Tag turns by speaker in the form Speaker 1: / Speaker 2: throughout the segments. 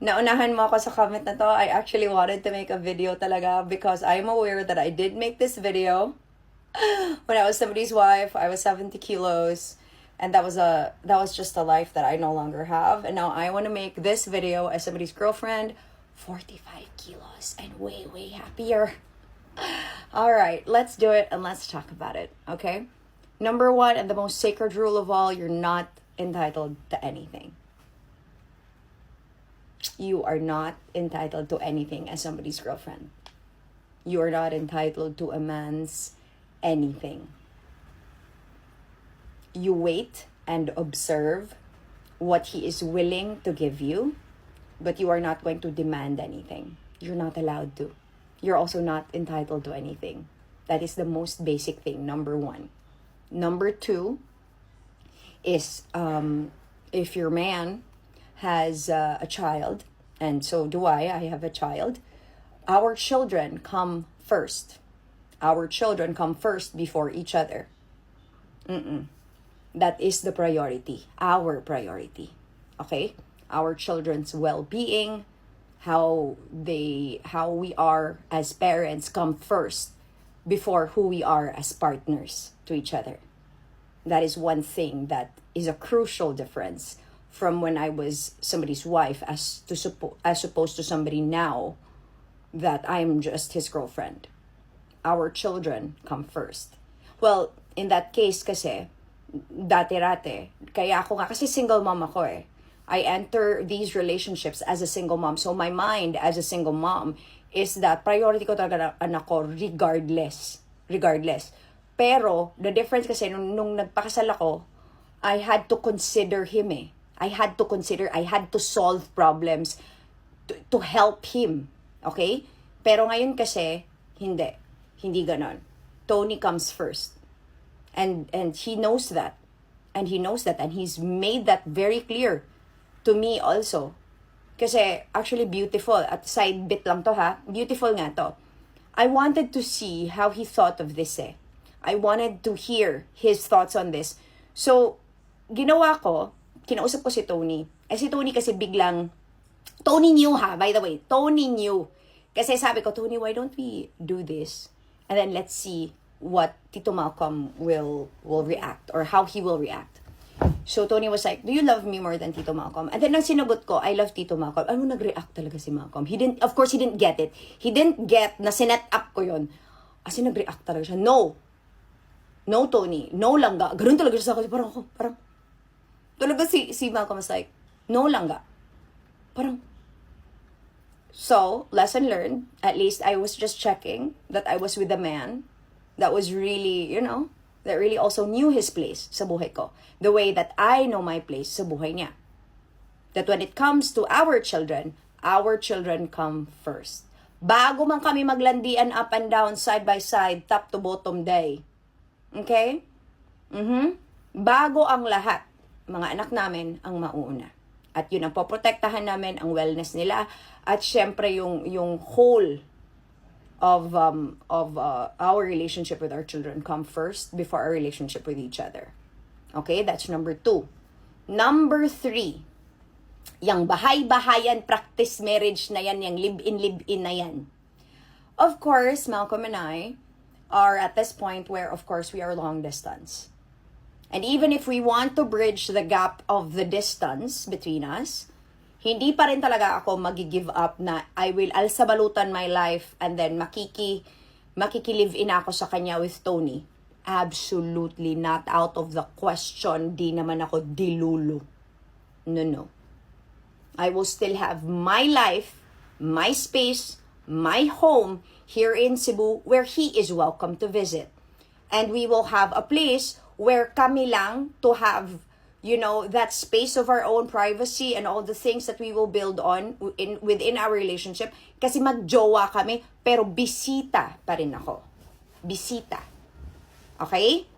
Speaker 1: Naunahan mo ako sa comment na to. I actually wanted to make a video talaga because I'm aware that I did make this video when I was somebody's wife. I was 70 kilos and that was just a life that I no longer have. And now I want to make this video as somebody's girlfriend, 45 kilos and way, way happier. All right, let's do it and let's talk about it, okay? Number one, and the most sacred rule of all, you're not entitled to anything. You are not entitled to anything as somebody's girlfriend. You are not entitled to a man's anything. You wait and observe what he is willing to give you, but you are not going to demand anything. You're not allowed to. You're also not entitled to anything. That is the most basic thing, number one. Number two is if your man has a child, and so do I have a child, our children come first. Our children come first before each other. That is the priority, our priority. Okay? Our children's well-being, how we are as parents come first before who we are as partners to each other. That is one thing that is a crucial difference from when I was somebody's wife as opposed to somebody now that I'm just his girlfriend. Our children come first. Well, in that case kasi, dati-rate, kaya ako nga, kasi single mom ako eh. I enter these relationships as a single mom. So my mind as a single mom is that priority ko talaga ang anak ko regardless. Pero, the difference kasi nung nagpakasal ako, I had to consider him eh. I had to solve problems to help him. Okay? Pero ngayon kasi, hindi ganon. Tony comes first. And he knows that. And he's made that very clear to me also. Kasi actually beautiful. At side bit lang to ha. Beautiful nga to. I wanted to see how he thought of this eh. I wanted to hear his thoughts on this. So, ginawa ko, kinausap ko si Tony. Si Tony kasi biglang, Tony knew ha, by the way. Tony knew. Kasi sabi ko, Tony, why don't we do this? And then let's see what Tito Malcolm will react or how he will react. So Tony was like, do you love me more than Tito Malcolm? And then nang sinagot ko, I love Tito Malcolm. Ano, nag-react talaga si Malcolm. Of course, he didn't get it. He didn't get na sinet up ko yun. As in, nag-react talaga siya. No, Tony. No langga. Ganun talaga siya sa akin. Parang, talaga si Malcolm was like, no langga. So, lesson learned. At least I was just checking that I was with a man that was really, that really also knew his place sa buhay ko. The way that I know my place sa buhay niya. That when it comes to our children come first. Bago man kami maglandian up and down, side by side, top to bottom day. Okay? Bago ang lahat, mga anak namin ang mauuna. At yun ang poprotektahan namin, ang wellness nila. At syempre yung whole of our relationship with our children come first before our relationship with each other. Okay? That's number 2. Number 3. Yang bahay-bahayan practice marriage na yan, yang live-in na yan. Of course, Malcolm and I are at this point where, of course, we are long distance. And even if we want to bridge the gap of the distance between us, hindi pa rin talaga ako magi-give up na I'll sabalutan my life and then makiki-live-in ako sa kanya with Tony. Absolutely not out of the question. Di naman ako dilulu. No. I will still have my life, my space, my home here in Cebu where he is welcome to visit. And we will have a place where kami lang to have, that space of our own privacy and all the things that we will build on within our relationship. Kasi magjowa kami, pero bisita pa rin ako. Bisita. Okay?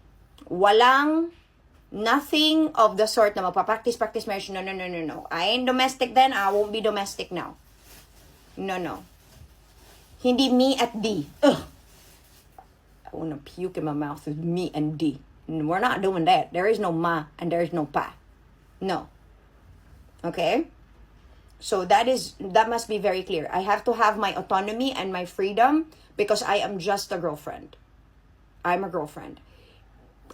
Speaker 1: Nothing of the sort na magpa-practice marriage. No. I ain't domestic then, I won't be domestic now. No. Hindi me at D. Ugh. I want to puke in my mouth with me and D. We're not doing that. There is no ma and there is no pa. No. Okay? So that must be very clear. I have to have my autonomy and my freedom because I am just a girlfriend. I'm a girlfriend.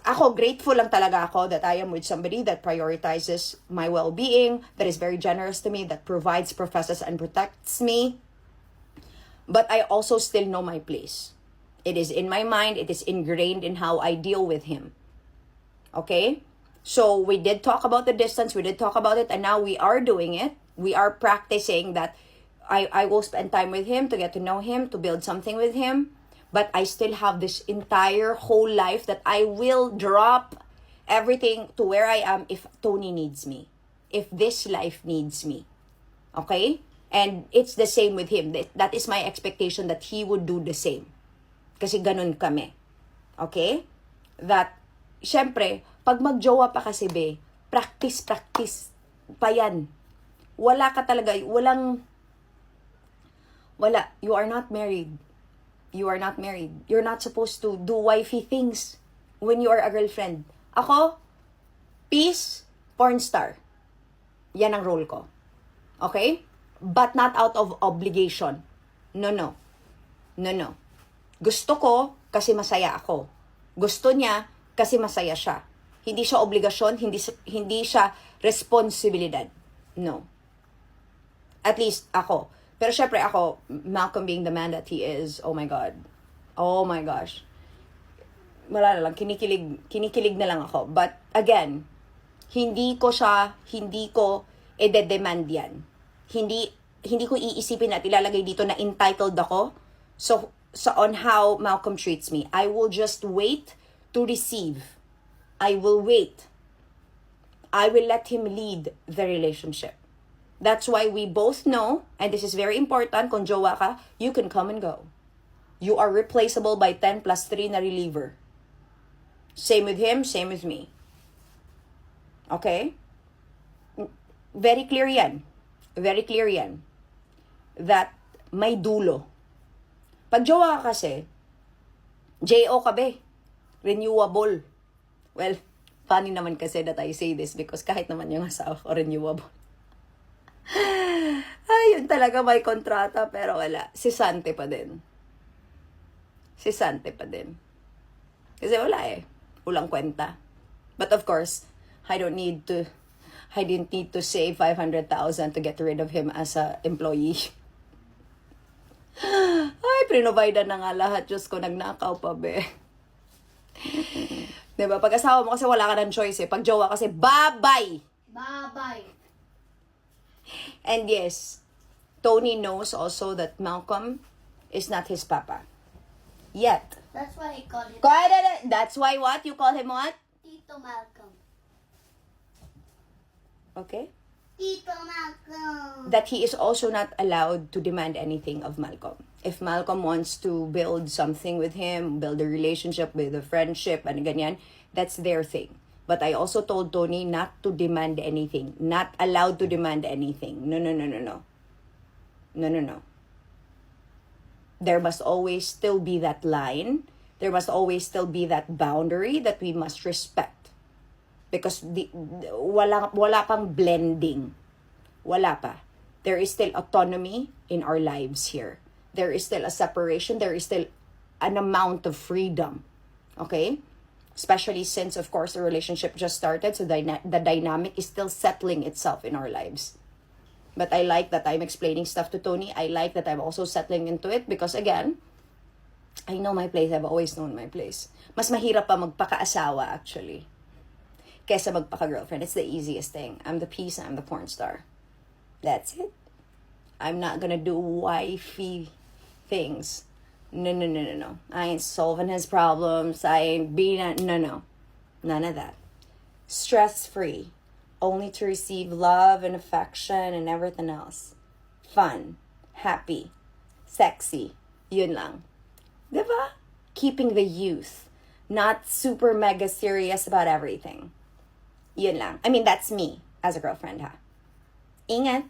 Speaker 1: Ako, grateful lang talaga ako that I am with somebody that prioritizes my well-being, that is very generous to me, that provides, professes, and protects me. But I also still know my place. It is in my mind. It is ingrained in how I deal with him. Okay? So we did talk about the distance. We did talk about it. And now we are doing it. We are practicing that I will spend time with him to get to know him, to build something with him. But I still have this entire whole life that I will drop everything to where I am if Tony needs me. If this life needs me. Okay? And it's the same with him. That is my expectation that he would do the same. Kasi ganun kami. Okay? That, syempre, pag magjowa pa kasi, be, practice pa yan. Wala ka talaga, wala. You are not married. You are not married. You're not supposed to do wifey things when you are a girlfriend. Ako, peace, porn star. Yan ang role ko. Okay? But not out of obligation. No. Gusto ko kasi masaya ako. Gusto niya kasi masaya siya. Hindi siya obligasyon, hindi siya responsibilidad. No. At least ako. Pero syempre ako, Malcolm being the man that he is, oh my God. Oh my gosh. Wala na lang, kinikilig na lang ako. But again, hindi ko i-demand yan. Hindi ko iisipin at ilalagay dito na entitled ako. So on how Malcolm treats me. I will just wait to receive. I will wait. I will let him lead the relationship. That's why we both know, and this is very important, kung jowa ka, you can come and go. You are replaceable by 10 plus 3 na reliever. Same with him, same with me. Okay? Very clear yan. Very clear yan. That may dulo. Pag jowa ka kasi, J.O. ka be. Renewable. Well, funny naman kasi that I say this because kahit naman yung asawa ko renewable. Ayun talaga may kontrata pero wala. Si Sante pa din. Kasi wala eh. Ulang kwenta. But of course, I didn't need to save 500,000 to get rid of him as a employee. Ay, prinobide na nga lahat. Diyos ko, nagnakaw pa be. Diba? Pag asawa mo kasi wala ka ng choice eh. Pag jowa kasi, bye-bye!
Speaker 2: Bye-bye!
Speaker 1: And yes, Tony knows also that Malcolm is not his papa. Yet.
Speaker 2: That's why I call him
Speaker 1: That's why what? You call him what?
Speaker 2: Tito Malcolm.
Speaker 1: Okay.
Speaker 2: Tito Malcolm.
Speaker 1: That he is also not allowed to demand anything of Malcolm. If Malcolm wants to build something with him, build a relationship, with a friendship, and ganyan, that's their thing. But I also told Tony not to demand anything. Not allowed to demand anything. No. There must always still be that line. There must always still be that boundary that we must respect. Because wala pang blending. Wala pa. There is still autonomy in our lives here. There is still a separation. There is still an amount of freedom. Okay? Especially since, of course, the relationship just started, so the dynamic is still settling itself in our lives. But I like that I'm explaining stuff to Tony. I like that I'm also settling into it because, again, I know my place. I've always known my place. Mas mahirap pa magpaka-asawa, actually, kesa magpaka-girlfriend. It's the easiest thing. I'm the peace, I'm the porn star. That's it. I'm not gonna do wifey things. No. I ain't solving his problems. I ain't being no. None of that. Stress-free. Only to receive love and affection and everything else. Fun. Happy. Sexy. Yun lang. Diba? Keeping the youth. Not super mega serious about everything. Yun lang. I mean, that's me as a girlfriend, ha? Ingat.